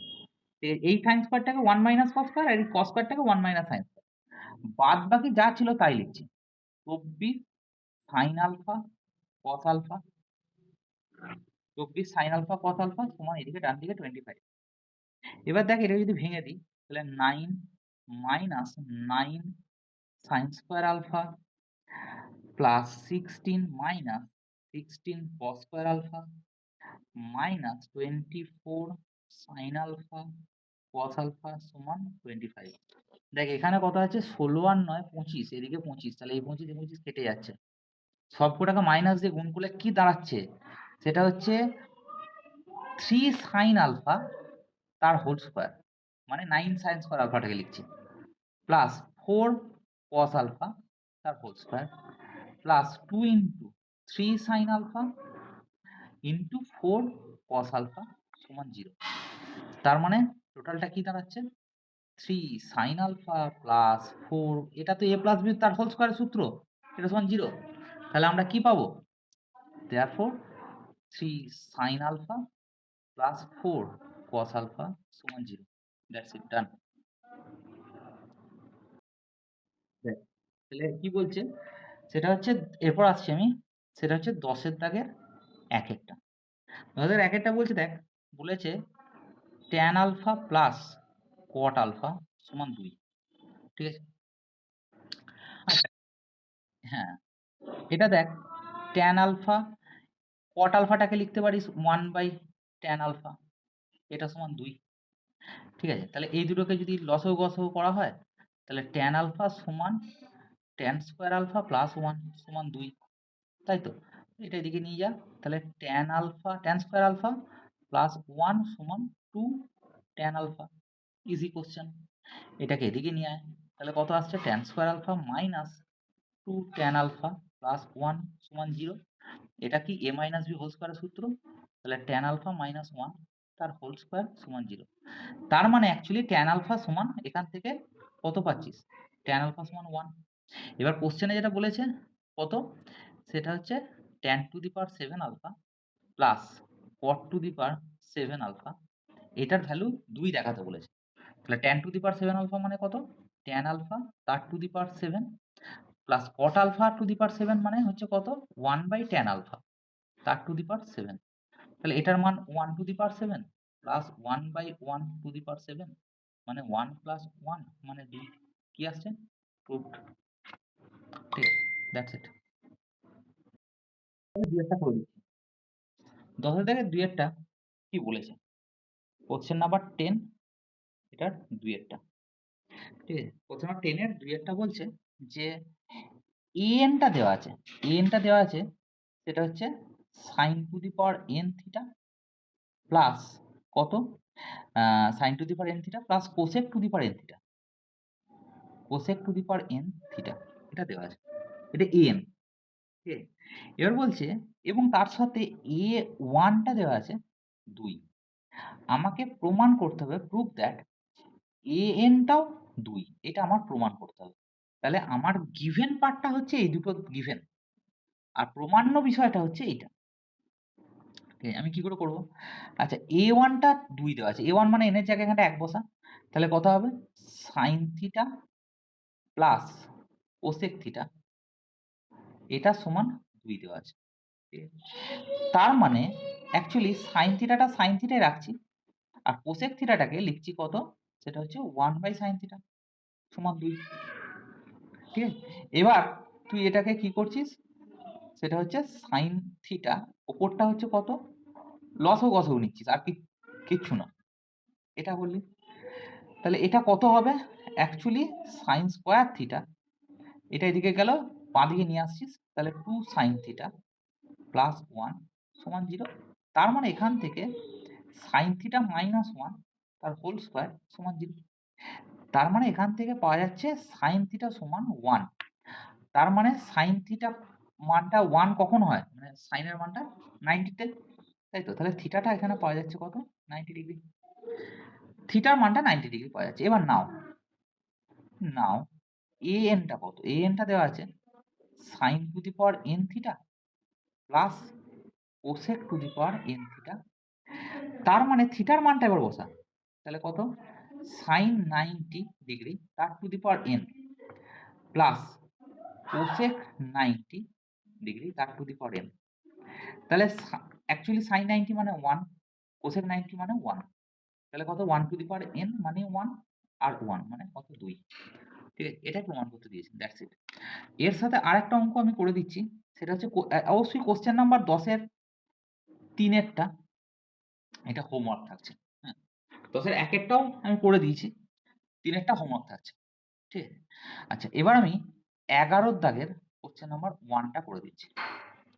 এই সাইন স্কোয়ারটাকে 1 মাইনাস কস স্কোয়ার আর এই কস স্কোয়ারটাকে 1 মাইনাস সাইন স্কোয়ার, বাদ বাকি যা ছিল তাই লিখছি 24 sine alpha cos alpha 24 sine alpha cos alpha সমান এদিকে ডান দিকে 25। এবার দেখ এটা যদি ভেঙে দিই তাহলে 9 minus 9 sine square alpha plus 16 minus 16 cos square alpha minus 24 sine alpha cos alpha সমান 25। দেখ এখানে কত আছে 16 আর 9 25, এদিকে 25, তাহলে এই 25 এই 25 কেটে যাচ্ছে, সবকটাকে মাইনাস দিয়ে গুণ করলে কি দাঁড়াচ্ছে সেটা হচ্ছে 3 সাইন আলফা তার হোল স্কোয়ার মানে 9 সাইন স্কোয়ার আলফাটাকে লিখছি প্লাস 4 কস আলফা তার whole square plus 2 into 3 sine alpha into 4 cos alpha সমান 0। তার মানে টোটালটা কি দাঁড়াচ্ছে 3 সাইন আলফা প্লাস 4, এটা তো a প্লাস b তার হোল স্কোয়ারের সূত্র, এটা সমান 0। তাহলে আমরা কি পাবো therefore 3 sine alpha plus 4 cos alpha সমান 0। That's it, done. তাহলে কি বলছে সেটা হচ্ছে, এরপর আসছি আমি, সেটা হচ্ছে 10 দাগের 1 10 1 বলছে, দেখ বলেছে tan alpha plus cot alpha সমান 2। ঠিক আছে, আচ্ছা হ্যাঁ, এটা দেখ tan আলফা cot আলফাটাকে লিখতে পারিস 1/tan আলফা, এটা সমান 2। ঠিক আছে, তাহলে এই দুটোকে যদি লসাগু গসাগু করা হয় তাহলে tan আলফা সমান tan স্কোয়ার আলফা প্লাস 1 সমান 2, তাই তো? এটা এদিকে নিয়ে যা, তাহলে tan alpha tan square alpha plus 1 সমান 2 tan আলফা, ইজি কোশ্চেন। এটাকে এদিকে নিয়ে আয়, তাহলে কত আসছে tan square alpha minus 2 tan alpha plus 1 সমান 0। এটা কি a মাইনাস b হোল স্কোয়ারের সূত্র, তাহলে tan আলফা মাইনাস 1 তার হোল স্কোয়ার সমান 0। তার মানে অ্যাকচুয়ালি tan আলফা সমান এখান থেকে কত পাচ্ছিস tan আলফা সমান 1। এবার কোশ্চেনে যেটা বলেছে কত, সেটা হচ্ছে tan to the power 7 alpha plus cot to the power 7 alpha, এটার ভ্যালু 2 দেখাতে বলেছে। তাহলে tan to the power 7 alpha মানে কত tan আলফা তার to the power 7 plus cot alpha to the power 7 মানে হচ্ছে কত 1/tan আলফা তার টু দি পাওয়ার 7। তাহলে এটার মান 1 to the power 7 plus 1/1 to the power 7 মানে 1 প্লাস 1 মানে 2, কি আসছে প্রুফড। ঠিক আছে, দ্যাটস ইট। আমি দুইয়েরটা করে দিচ্ছি, 10 থেকে দুইয়েরটা কি বলেছে কোশ্চেন নাম্বার 10 এটার দুইয়েরটা। ঠিক আছে? কোশ্চেন নাম্বার 10 এর 2 এরটা বলছে যে an টা দেওয়া আছে। an টা দেওয়া আছে সেটা হচ্ছে sin two the power n theta plus কত? sin two the power n theta plus cosec two the power n theta. cosec two the power n theta এটা দেওয়া আছে। এটা an, ঠিক আছে? এবার বলছে এবং তার সাথে a1 টা দেওয়া আছে 2। আমাকে প্রমাণ করতে হবে prove that an টাও 2 এটা আমার প্রমাণ করতে হবে। তাহলে আমার গিভেন পার্টটা হচ্ছে এই দুটো গিভেন। আর প্রমাণ্য বিষয়টা হচ্ছে এইটা। ঠিক আছে? আমি কি করে করব? আচ্ছা a1 টা 2 দেওয়া আছে। a1 মানে n এর জায়গায় এখানটা 1 বসা। তাহলে কত হবে? sin theta plus cosec theta এটা সমান 2 দেওয়া আছে। ঠিক আছে? তার মানে অ্যাকচুয়ালি sin থিটাটা sin থিটাই রাখছি। আর cosec থিটাটাকে লিখছি কত? সেটা হচ্ছে 1/sin থিটা সমান 2। ঠিক আছে? এবার তুই এটাকে কি করছিস? সেটা হচ্ছে sin থিটা ওপরটা হচ্ছে কত? লসও নিচ্ছিস আর কিচ্ছু না। এটা বললি। তাহলে এটা কত হবে? অ্যাকচুয়ালি sin স্কয়ার থিটা এটা এদিকে গেল বাঁদিকে নিয়ে আসছিস তাহলে 2 sin থিটা প্লাস 1 সমান 0। তার মানে এখান থেকে sin থিটা মাইনাস 1 তার হোল স্কয়ার সমান 0। তার মানে এখান থেকে পাওয়া যাচ্ছে sin থিটা সমান 1। তার মানে sin থিটা মানটা 1 কখন হয়? মানে sin এর মানটা 90 তে। তাই তো? তাহলে থিটাটা এখানে পাওয়া যাচ্ছে কত? 90 ডিগ্রি। থিটার মানটা 90 ডিগ্রি পাওয়া যাচ্ছে। এবার নাও an টা কত? an টা দেওয়া আছে sin two the power n theta plus cosec two the power n theta. তার মানে থিটার মানটা এবার বসা। তাহলে কত? sin 90 ডিগ্রি তার to the power n plus cosec 90 degree তার টু দি পাওয়ার n। তাহলে অ্যাকচুয়ালি sin 90 মানে 1, cosec 90 মানে 1। তাহলে কত? 1 টু দি পাওয়ার n মানে 1 আর 1 মানে কত? 2। ঠিক আছে? এটাই প্রমাণ করতে দিয়েছি। That's it. এর সাথে আরেকটা অঙ্ক আমি করে দিচ্ছি। সেটা হচ্ছে অবশ্যই কোশ্চেন নাম্বার 10 এর 3 এরটা এটা হোমওয়ার্ক থাকছে। হ্যাঁ? 10 এর 1 এরটাও আমি করে দিয়েছি। 3 এরটা হোমওয়ার্ক থাকছে। ঠিক আছে? আচ্ছা এবার আমি 11 র দাগের কোশ্চেন নাম্বার 1 টা করে দিচ্ছি।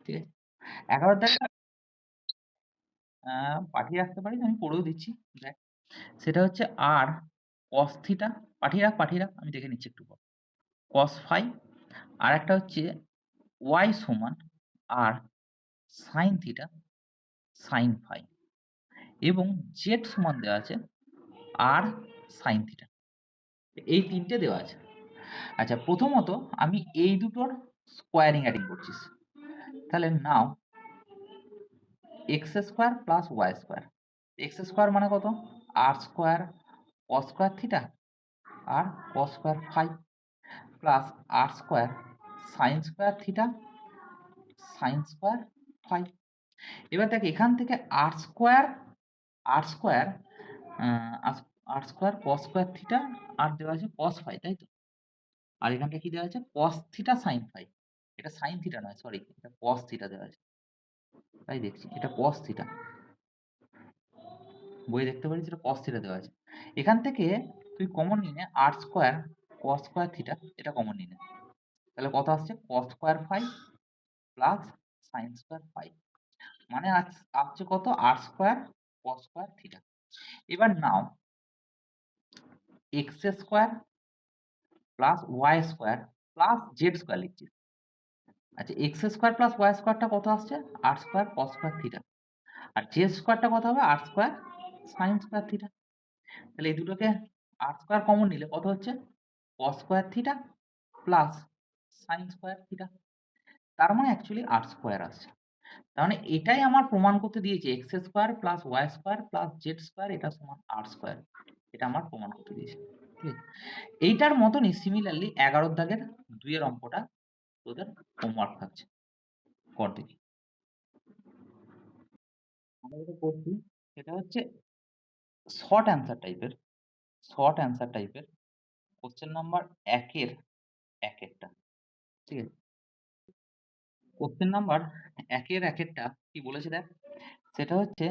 ঠিক আছে? 11 র দাগের পাঠিয়ে রাখতে পারিস আমি করেও দিচ্ছি। দেখ সেটা হচ্ছে r cos থিটা পাঠিয়ে রাখ আমি দেখে নিচ্ছি একটু পর। cos phi আর একটা হচ্ছে y সমান r sin theta sin phi এবং z সমান দেওয়া আছে r sin থিটা। এই ৩ টে দেওয়া আছে। আচ্ছা প্রথমত আমি এই দুটোর স্কোয়ারিং অ্যাডিং করছিস। তাহলে now x square plus y square. x square মানে কত? r square cos square theta আর cos square phi plus r square sin square theta sin square phi। এবার দেখ এখান থেকে r square r square cos square theta আর দেওয়া আছে cos phi তাই তো? আর এখানটা কি দেওয়া আছে? cos theta sin phi। এটা sin থিটা নয় সরি এটা cos থিটা দেওয়া আছে। তাই দেখছি এটা cos থিটা। বইয়ে দেখতে পারিস এটা cos থিটা দেওয়া আছে। এখান থেকে তুই কমন নিয়ে নে r square cos square theta এটা কমন নিয়ে নে। তাহলে কত আসছে? cos square phi plus sin square phi মানে আসছে কত? r square cos square theta. এবার now x square plus y square plus z square লিখছিস। আচ্ছা x স্কয়ার প্লাস y স্কয়ারটা কত আসছে? r square cos square theta. আর z স্কয়ারটা কত হবে? r square sin square theta. তাহলে এই দুটোকে r স্কয়ার কমন নিলে কত হচ্ছে? cos square theta plus sin square theta. তার মানে অ্যাকচুয়ালি r স্কয়ার আসছে। তার মানে এটাই আমার প্রমাণ করতে দিয়েছে x square plus y square plus z square এটা সমান r স্কয়ার। এটা আমার প্রমাণ করতে দিয়েছে। ঠিক আছে? এইটার মতনই সিমিলারলি 11 দাগের 2 এর অঙ্কটা তোদের হোমওয়ার্ক থাকছে। কর দেখি। আমরা যেটা করছি সেটা হচ্ছে শর্ট অ্যান্সার টাইপের কোশ্চেন নাম্বার 1 এর 1 একটা। ঠিক আছে? কোশ্চেন নাম্বার 1 এর 1 এরটা কি বলেছে দেখ? সেটা হচ্ছে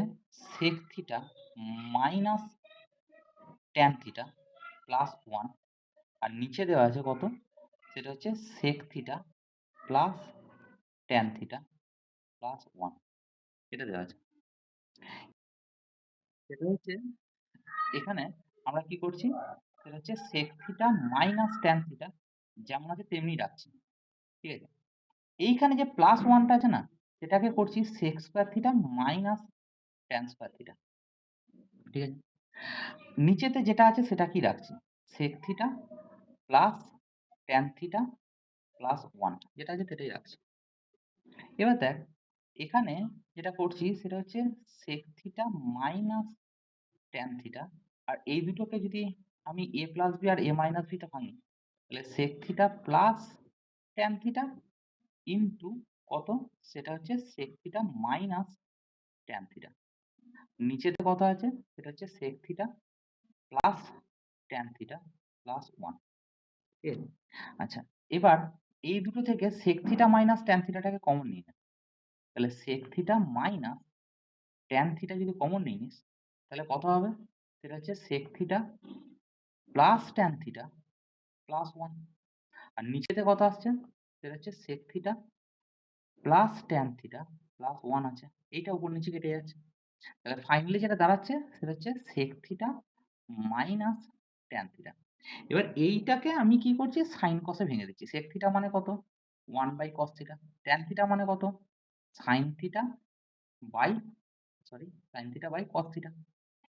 sec theta minus tan theta plus 1 আর নিচে দেওয়া আছে কত, সেটা হচ্ছে sec theta plus tan theta plus 1, এটা দেওয়া আছে। সেটা হচ্ছে এখানে আমরা কি করছি, সেটা হচ্ছে sec theta minus tan theta যেমন আছে তেমনি রাখছি, ঠিক আছে। এইখানে যে প্লাস 1টা আছে না, সেটাকে করছি sec square theta minus tan square theta, ঠিক আছে। নিচেতে যেটা আছে সেটা কি রাখছি, sec theta plus tan theta plus 1, যেটা আছে সেটাই রাখছি। এবার দেখ এখানে যেটা করছি সেটা হচ্ছে sec theta minus tan theta, আর এই দুটোকে যদি আমি a প্লাস b আর a মাইনাস b তে ভাঙি, তাহলে sec theta plus tan theta into কত, সেটা হচ্ছে sec theta minus tan theta. নিচেতে কত আছে, সেটা হচ্ছে sec theta plus tan theta plus 1, ঠিক আছে। আচ্ছা, এবার এই দুটো থেকে sec থিটা মাইনাস tan থিটাটাকে কমন নিয়ে নে, তাহলে sec theta minus tan theta যদি কমন নিয়ে নিস, তাহলে কত হবে, সেটা হচ্ছে sec theta plus tan theta plus 1। আর নিচেতে কত আসছে, সেটা হচ্ছে sec theta plus tan theta plus 1 আছে, এইটা উপর নিচে কেটে যাচ্ছে। তাহলে ফাইনালি যেটা দাঁড়াচ্ছে সেটা হচ্ছে sec theta minus tan theta. এবার এইটাকে আমি কি করছি, সাইন কসে ভেঙে দিচ্ছি। sec থিটা মানে কত, 1 by cos theta. tan theta মানে কত, sine theta by sin theta by cos theta.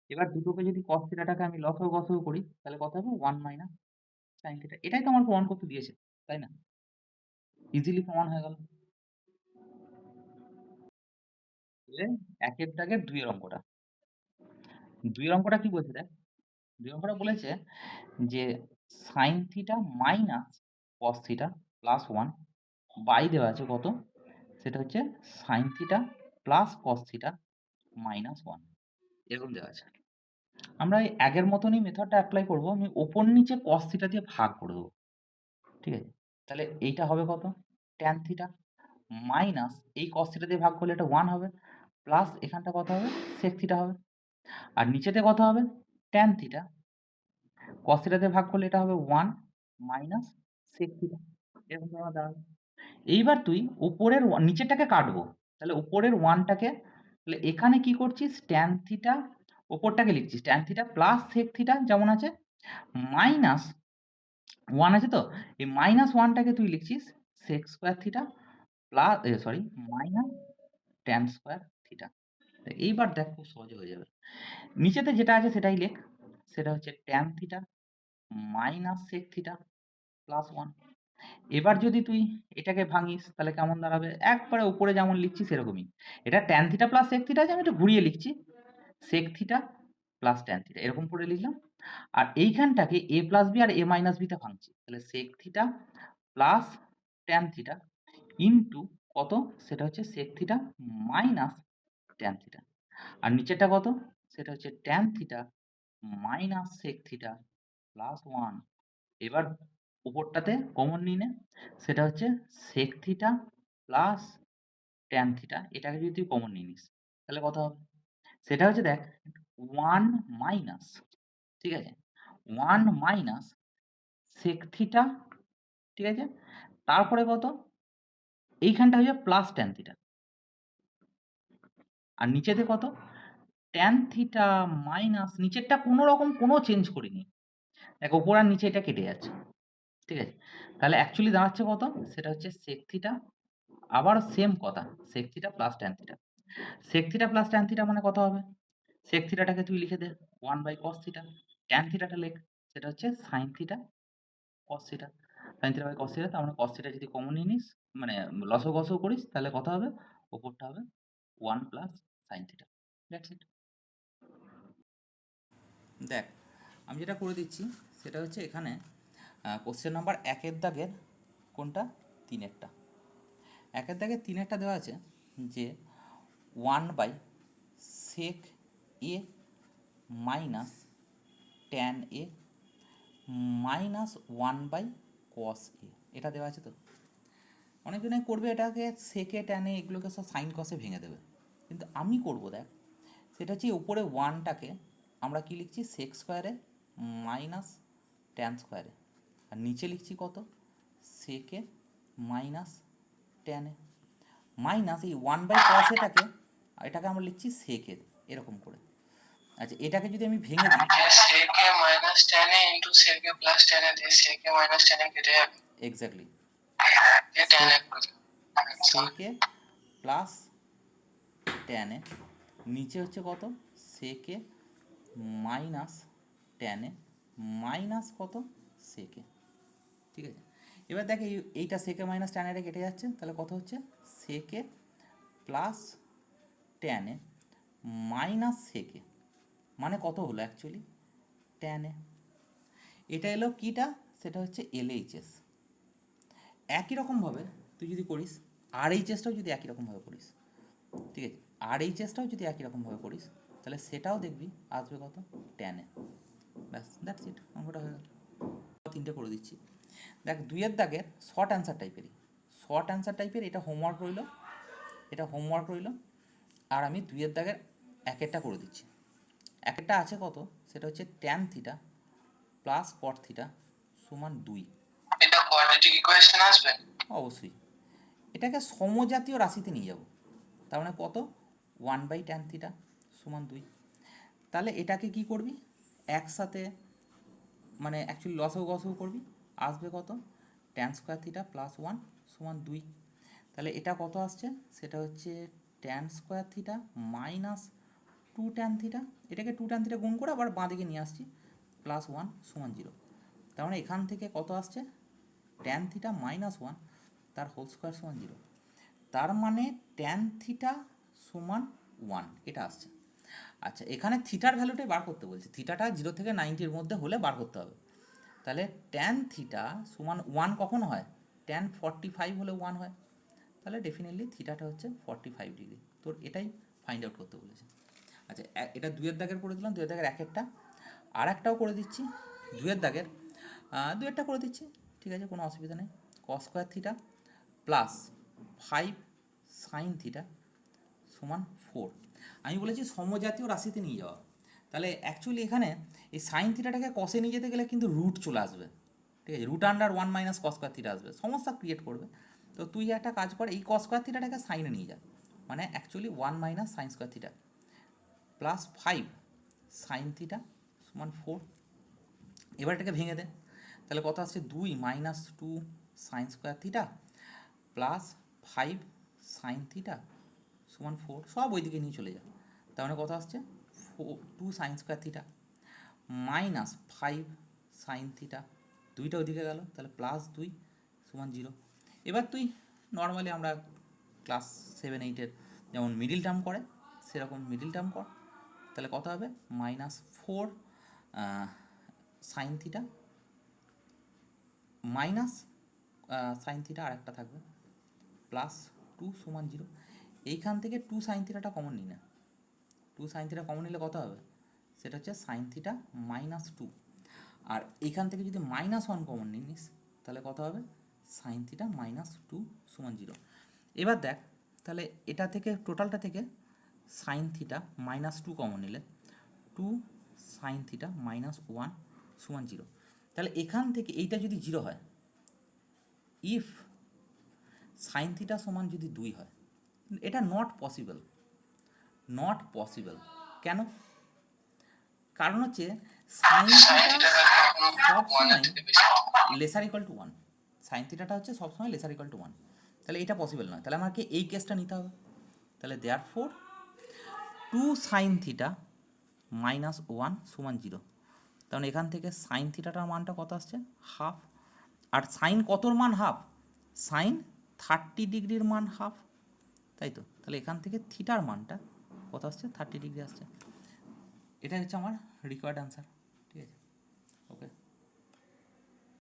এবার দুটোকে যদি cos থিটাটাকে আমি লসাগু গসাগু করি, তাহলে কত হবে, 1 মাইনাস sin থিটা। এটাই তো আমার প্রমাণ করতে দিয়েছে, তাই না? ইজিলি প্রমাণ হয়ে গেল। তাহলে একের দাগের 2 এর অঙ্কটা। 2 এর অঙ্কটা কি বলছে দেখ, 2 এর অঙ্কটা বলেছে যে sin theta minus cos theta plus 1 by দেওয়া আছে কত, সেটা হচ্ছে sin theta plus cos theta minus 1, এরকম দেওয়া আছে। আমরা এই আগের মতনই মেথডটা অ্যাপ্লাই করব, আমি ওপর নিচে cos থিটা দিয়ে ভাগ করে দেবো, ঠিক আছে। তাহলে এইটা হবে কত, tan থিটা মাইনাস এই cos থিটা দিয়ে ভাগ করলে এটা 1 হবে, প্লাস এখানটা কত হবে, sec থিটা হবে। আর নিচেতে কত হবে, tan থিটা, cos থিটা দিয়ে ভাগ করলে এটা হবে 1 মাইনাস sec থিটা, এরকম আমার দাঁড়াবে। এইবার তুই উপরের নিচেরটাকে কাটবো, তাহলে উপরের 1টাকে, তাহলে এখানে কি করছিস, tan থিটা ওপরটাকে লিখছিস tan theta plus sec theta যেমন আছে মাইনাস 1 আছে, তো এই মাইনাস 1টাকে তুই লিখছিস sec square theta plus minus tan square theta. এইবার দেখ খুব সহজে হয়ে যাবে। নিচেতে যেটা আছে সেটাই লেখ, সেটা হচ্ছে tan theta minus sec theta plus 1। এবার যদি তুই এটাকে ভাঙিস তাহলে কেমন দাঁড়াবে, একবারে উপরে যেমন লিখছি সেরকমই। এটা tan theta plus sec theta আছে, আমি একটু ঘুরিয়ে লিখছি sec theta plus tan theta, এরকম করে লিখলাম। আর এইখানটাকে a প্লাস b আর a মাইনাস b তে ভাঙছি, তাহলে sec theta plus tan theta into কত, সেটা হচ্ছে sec theta minus tan theta. আর নিচেরটা কত, সেটা হচ্ছে tan theta minus sec theta plus 1। এবার উপরটাতে কমন নিয়ে নে, সেটা হচ্ছে sec theta plus tan theta, এটাকে যদি তুই কমন নিয়ে নিস তাহলে কত হবে, সেটা হচ্ছে দেখ 1 মাইনাস, ঠিক আছে, 1 মাইনাস sec থিটা, ঠিক আছে, তারপরে কত, এইখানটা হয়ে যাবে প্লাস tan থিটা, আর নিচেতে কত, tan থিটা মাইনাস, নিচেরটা কোনো রকম কোনো চেঞ্জ করিনি, দেখ উপর আর নিচে এটা কেটে যাচ্ছে, ঠিক আছে। তাহলে অ্যাকচুয়ালি দাঁড়াচ্ছে কত, সেটা হচ্ছে sec থিটা, আবার সেম কথা sec theta plus tan theta. sec theta plus tan theta মানে কত হবে, sec থিটাটাকে তুই লিখে দে 1 বাই cos থিটা, tan থিটাটা লেখ, সেটা হচ্ছে sin theta cos theta. sin theta by cos theta, তার মানে cos থিটা যদি কমন নিয়ে নিস, মানে লসাগু গসাগু করিস, তাহলে কত হবে, উপরটা হবে 1 plus sin theta, that's it. দেখ আমি যেটা করে দিচ্ছি সেটা হচ্ছে এখানে কোশ্চেন নাম্বার 1 দাগের কোনটা, 3-এরটা। 1 দাগের 3-এরটা দেওয়া আছে যে 1 by sec a minus tan a minus 1 by cos a, এটা দেওয়া আছে। তো অনেকজনে করবে এটাকে সেকে ট্যানে এগুলোকে সব সাইন কসে ভেঙে দেবে, কিন্তু আমি করব দেখ, সেটা হচ্ছে উপরে 1টাকে আমরা কি লিখছি সেক স্কোয়ারে মাইনাস ট্যান স্কোয়ারে, আর নিচে লিখছি কত, সেকে মাইনাস ট্যানে, মাইনাস এই 1/cos এটাকে আমরা লিখছি সেকে, এরকম করে। আচ্ছা এটাকে যদি আমি ভেঙে দিই, সেকে মাইনাস ট্যানে ইন্টু সেকে প্লাস ট্যানে দিয়ে সেকে মাইনাস ট্যানে কেটে যাবে। এক্স্যাক্টলি, ট্যানে সেকে প্লাস ট্যানে, নিচে হচ্ছে কত, সেকে মাইনাস ট্যানে মাইনাস কত, সেকে। ঠিক আছে, এবার দেখে এইটা সেকে মাইনাস ট্যানেটা কেটে যাচ্ছে, তাহলে কত হচ্ছে, সেকে প্লাস ট্যানে মাইনাস সেকে, মানে কত হলো অ্যাকচুয়ালি, ট্যানে। এটা এলো কিটা, সেটা হচ্ছে এলএইচএস। একই রকমভাবে তুই যদি করিস আরএইচএসটাও যদি একই রকমভাবে করিস, ঠিক আছে, আরএইচএসটাও যদি একই রকমভাবে করিস, তাহলে সেটাও দেখবি আসবে কত, ট্যানে। ব্যাস, দ্যাটস ইট, অঙ্কটা হয়ে গেল। 3টে করে দিচ্ছি। দেখ 2-এর দাগের শর্ট অ্যান্সার টাইপেরই, শর্ট অ্যান্সার টাইপের, এটা হোমওয়ার্ক রইল, এটা হোমওয়ার্ক রইল। আর আমি 2-এর দাগের 1-এরটা করে দিচ্ছি। 1-এরটা আছে কত, সেটা হচ্ছে tan theta plus cot theta সমান 2। এটা কোয়াড্রেটিক ইকুয়েশন আসবে অবশ্যই, এটাকে সমজাতীয় রাশিতে নিয়ে যাব, তার মানে কত, 1/tan থিটা সমান 2। তাহলে এটাকে কি করবি, একসাথে মানে অ্যাকচুয়ালি লসাগু গসাগু করবি, আসবে কত, ট্যান স্কোয়ার থিটা প্লাস 1 সমান 2। তাহলে এটা কত আসছে, সেটা হচ্ছে tan square theta minus 2 tan theta, এটাকে 2 ট্যান থিটা গুণ করে আবার বাঁ দিকে নিয়ে আসছি, প্লাস 1 সমান 0। তার মানে এখান থেকে কত আসছে, ট্যান থিটা মাইনাস 1 তার হোল স্কোয়ার সমান 0। তার মানে ট্যান থিটা সমান 1, এটা আসছে। আচ্ছা এখানে থিটার ভ্যালুটাই বার করতে বলছে, থিটাটা 0 থেকে 90-র মধ্যে হলে বার করতে হবে। তাহলে ট্যান থিটা সমান 1 কখন হয়, ট্যান 45 হলে 1 হয়, তাহলে ডেফিনেটলি থিটাটা হচ্ছে 45 ডিগ্রি। তোর এটাই ফাইন্ড আউট করতে বলেছে। আচ্ছা এটা 2-এর দাগের করে দিলাম, 2-এর দাগের 1-একটা, আর একটাও করে দিচ্ছি 2-এর দাগের, 2-এরটা করে দিচ্ছি, ঠিক আছে, কোনো অসুবিধা নেই। কস square theta plus 5 sine theta সমান 4। আমি বলেছি সমজাতীয় রাশিতে নিয়ে যাওয়া, তাহলে অ্যাকচুয়ালি এখানে এই সাইন থিটাটাকে কসে নিয়ে যেতে গেলে কিন্তু রুট চলে আসবে, ঠিক আছে, root under 1 minus cos square theta আসবে, সমস্যা ক্রিয়েট করবে। তো তুই একটা কাজ কর, এই কস স্কোয়ার থিটাটাকে সাইনে নিয়ে যা, মানে actually 1 minus sine square theta plus 5 sine theta সমান 4। এবার এটাকে ভেঙে দে, তাহলে কত আসছে, 2 minus 2 sine square theta plus 5 sine theta সমান 4, সব ওইদিকে নিয়ে চলে যা। তার মানে কত আসছে, 2 sine square theta minus 5 sine theta, দুইটা ওইদিকে গেল, তাহলে প্লাস 2 সমান 0। এবার তুই নর্মালি আমরা ক্লাস 7-8-এর যেমন মিডিল টার্ম করে সেরকম মিডিল টার্ম কর, তাহলে কত হবে, minus 4 sine theta minus sine theta আর একটা থাকবে প্লাস 2 সমান 0। এইখান থেকে 2 সাইন থিটাটা কমন নিই না, 2 সাইন থিটা কমন নিলে কত হবে, সেটা হচ্ছে সাইন থিটা মাইনাস 2। আর এইখান থেকে যদি মাইনাস 1 কমন নিস তাহলে কত হবে, সাইন থিটা মাইনাস 2 সমান 0। এবার দেখ, তাহলে এটা থেকে টোটালটা থেকে সাইন থিটা মাইনাস 2 কমন নিলে 2 সাইন থিটা মাইনাস 1 সমান 0। তাহলে এখান থেকে এইটা যদি 0 হয়, ইফ সাইন থিটা সমান যদি 2 হয়, এটা নট পসিবল, নট পসিবল। কেন, কারণ হচ্ছে সাইন থিটা সবসময় লেসার ইকুয়াল টু 1, সাইন থিটাটা হচ্ছে সবসময় লেসার ইকুয়াল টু 1, তাহলে এটা পসিবল নয়। তাহলে আমাকে এই কেসটা নিতে হবে, তাহলে দেয়ারফোর 2 সাইন থিটা মাইনাস 1 সমান 0। কারণ এখান থেকে সাইন থিটাটার মানটা কত আসছে, হাফ। আর সাইন কতর মান হাফ, সাইন 30 ডিগ্রির মান হাফ, তাই তো, তাহলে এখান থেকে থিটার মানটা কত আসছে, 30 ডিগ্রি আসছে। এটা হচ্ছে আমার রিকোয়ার্ড অ্যান্সার, ঠিক আছে, ওকে।